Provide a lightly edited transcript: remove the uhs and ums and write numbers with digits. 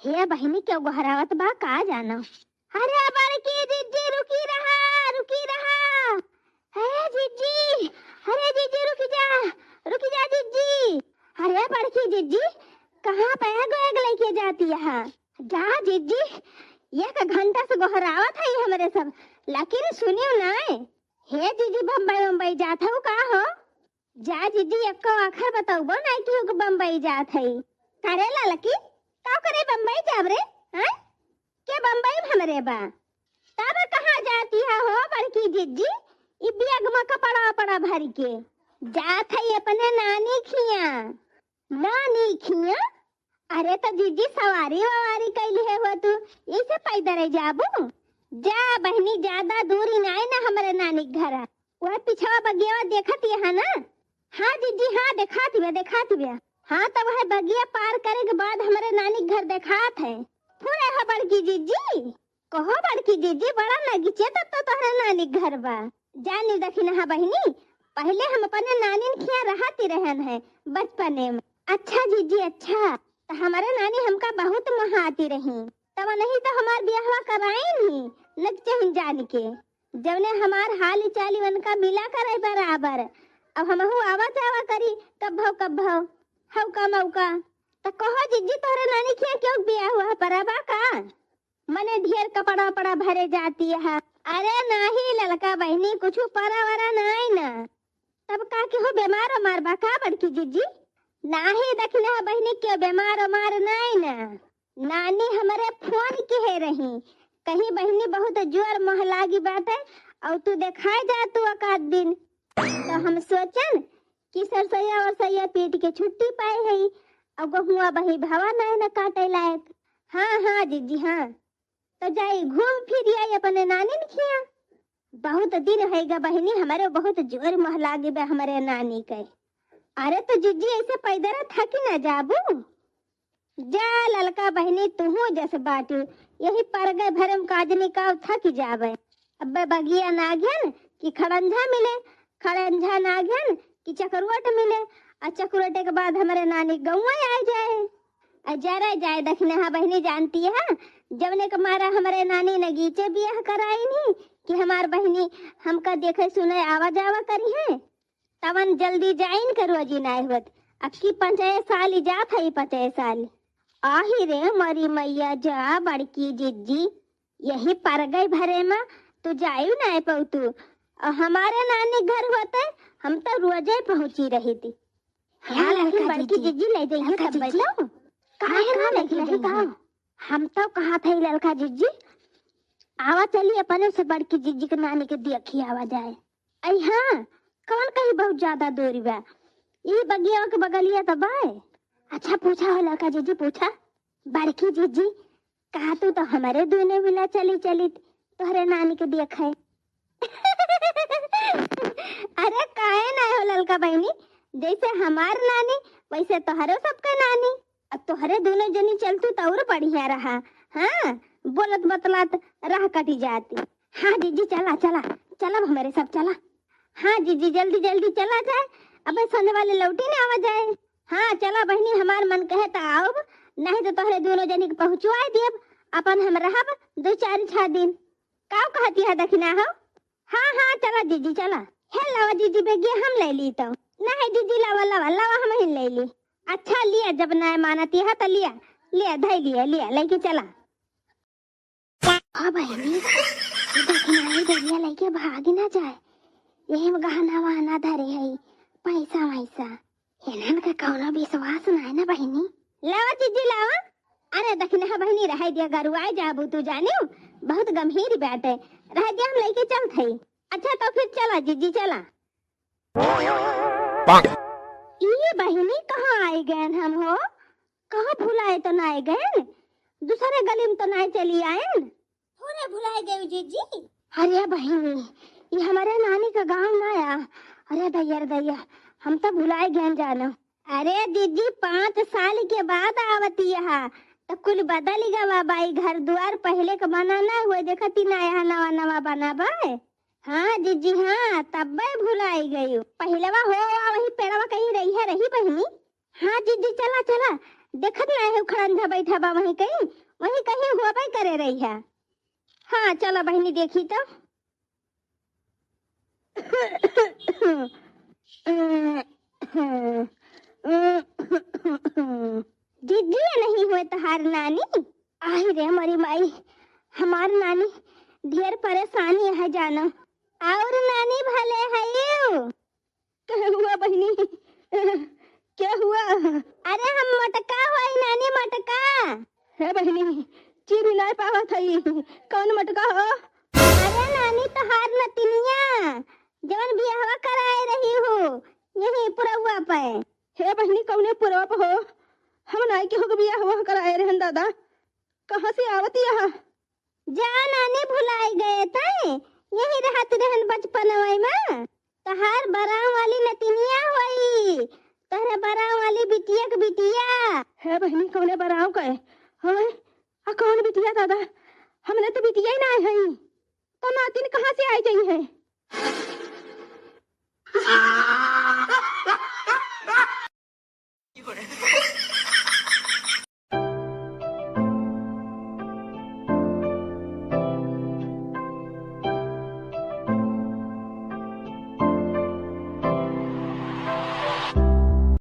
हे बहिनी क्यों घरावत बा का जानो। अरे बड़की जीजी रुकी रहा। हे जीजी, अरे जीजी रुकी जा जीजी। अरे बड़की जीजी कहाँ बैग लेके जाती है? जा जीजी, एक घंटा से गोहरावत है हमारे सब, लेकिन सुनियो ना। हे जीजी बम्बई जात हो का हो? जा जीजी एको आखर बताऊबो ना कि बम्बई जात है। करे लड़की का करे बम्बई जाब रे? हैं के बम्बई हमरे बा तब कहाँ जाती है हो बड़की जीजी? ई बैग में कपड़ा भर के जात है अपने नानी खिया। अरे तो जीजी सवारी कैली है हो तू, इसे पैदल जाबू? जा बहनी ज्यादा दूरी नहीं ना हमारे नानी घर, वह पिछवा बगिया देखती है ना? हाँ जीजी हाँ देखाती है। हाँ तो वह बगिया पार करे के बाद हमारे नानी घर देखात है। पूरे हो बड़की जीजी, कहो बड़की जीजी बड़ा नगीचे तो तोहरा नानी घर बा। जानी देखी ना बहनी, पहले हम अपने नानी खिया रहती रहन है बचपने में। अच्छा जीजी अच्छा, तो हमारे नानी हमका बहुत महाती रही, तब नहीं तो हमार ब्याह कराई नहीं नक चहिन जान के। जब ने हमार हाल चाली उनका मिला करे बराबर, अब हम आवा जावा करी कब भाव हव का मौका। तो कहो जीजी तोहरे नानी के क्यों ब्याह हुआ परबा का? मने ढेर कपड़ा भरे जाती है। अरे नहीं ललका बहनी कुछ परावरा नहीं ना, तब का के हो बीमार मार बा का बड़की जीजी? नहीं देखना बहनी क्यों बीमार नहीं ना, नानी हमारे फोन के है रही कहीं बहनी बहुत जोर मोह लागी बात है और तू देखाए जा तू एक दिन। तो हम सोचन कि सरसैया और सैया पीट के छुट्टी पाए है और गहुआ बही भवा नहीं न काटे लायक। हाँ जीजी हाँ, तो जाई घूम फिर आई अपने नानी ने खिया। बहुत दिन है बहनी हमारे बहुत जोर मोह लागी बा हमारे नानी के। अरे तो जीजी ऐसे पैदल थकी न जाबू? जा ललका बहनी तू जैसे बाटू यही पर गए भरम काजनी का थक जावे। अब बगिया नागियन कि खड़ंझा मिले, खड़ंझा नागियन कि चकरुट मिले, और चकरुटे के बाद हमारे नानी गौवा आ जाए। जरा जाए दखने हाँ बहनी जानती है, जबने के मारा हमारे नानी नगीचे ब्याह कराई नहीं कि हमार बहनी हमका देखे सुने आवा जावा करी है, तवन जल्दी जाइन करो जी नाय होत। अब की 50 साल जात है 50 साल। आही रे मरी मैया जा बड़की जीजी, यही पर गई भरे में तू जायू ना पाऊ तू। हमारे नानी घर होते हम तो रोजे पहुंची रही थी। बड़की जीजी ले जाइए तब बैठो। हम तो कहा थे ललका जीजी आवा चलिए अपने से बड़की जीजी के नानी के देखी आवा जाए। आई हाँ कौन कहीं बहुत ज्यादा दूरी बा, ये बगिया के बगलिया तो बाय। अच्छा पूछा हो लड़का जीजी पूछा। बड़की जीजी कहा तू तो हमारे दोनों मिला चली तोहरे नानी के देखे। अरे काहे ना हो ललका बहनी, जैसे हमार नानी वैसे तोहरे सबके नानी। अब तोहरे दोनों जनी चलतू तो और बढ़िया रहा। हाँ बोलत बतलात राह कटी जाती। हाँ जीजी चला हमारे सब चला। हाँ जीजी जल्दी चला जाए, अब सोने वाले लौटी ना आवा जाए। हाँ चला बहनी हमार मन कहे तो आओ, नहीं तो तोहरे दोनों जनी के पहुंचवाए देब, अपन हम रहब 2-4 दिन। काव कहती है दखना हो? हाँ चला जीजी चला। हे लावा जीजी बेगिया हम ले ली तो। नहीं जीजी लावा हम ही ले ली। अच्छा लिया जब ना मानती है तो लिया धई लिया लेके चला। हाँ बहनी दखना दरिया लेके भाग ना जाए, यही में गहना वहना धरे है पैसा वैसा, इन्हन का कौनो विश्वास नहीं ना बहनी। लावा जीजी लावा। अरे दखना बहनी रह दिया गरुआए जाबू तू जानियो बहुत गंभीर बात है, रह दिया हम लेके चल थई। अच्छा तो फिर चला जीजी चला। ये बहनी कहाँ आए गए हम हो? कहाँ भुलाए तो ना गए, दूसरे गली में तो ना चली आए। पूरे भुलाए गए जीजी। अरे बहनी ये हमारे नानी का गांव ना आया। अरे दैया हम तो भुलाए गए जानो। अरे दीदी 5 साल के बाद आवती है तो कुल बदल गवा बाई, घर द्वार पहले का बना ना हुए देखती नया नवा बना बाय। हाँ जीजी हाँ तब भुलाई गई, पहले हो वही पेड़वा कहीं रही बहनी। हाँ जीजी चला देखत ना है खड़ंजा बैठा बा वहीं कहीं हुआ भाई करे रही है। हाँ चलो बहनी देखी तो। दीदी नहीं हुए तहार नानी। आई रे हमारी माई, हमार नानी ढेर परेशानी है जानो। और नानी भले है यू। क्या हुआ बहनी? क्या हुआ? अरे हम मटका हुई नानी मटका है बहनी। चिरी नहीं पावा थई कौन मटका हो? अरे नानी तहार नतिनिया जवन बियाहवा कराए रही हो यही पुरवा पे। हे बहनी कौने पुरवा पे हो? हम नाई के हो बियाहवा कराए रहन दादा। कहाँ से आवत यहाँ? जा नानी भुलाई गए थे यही रहत रहन बचपन में। तहार बराव वाली नतिनिया हुई तहरे बराव वाली बिटिया के बिटिया है बहनी। कौने बराव का है? कौन बिटिया दादा? हमने तो बिटिया ही ना है तो नातिन कहाँ से आई गई है?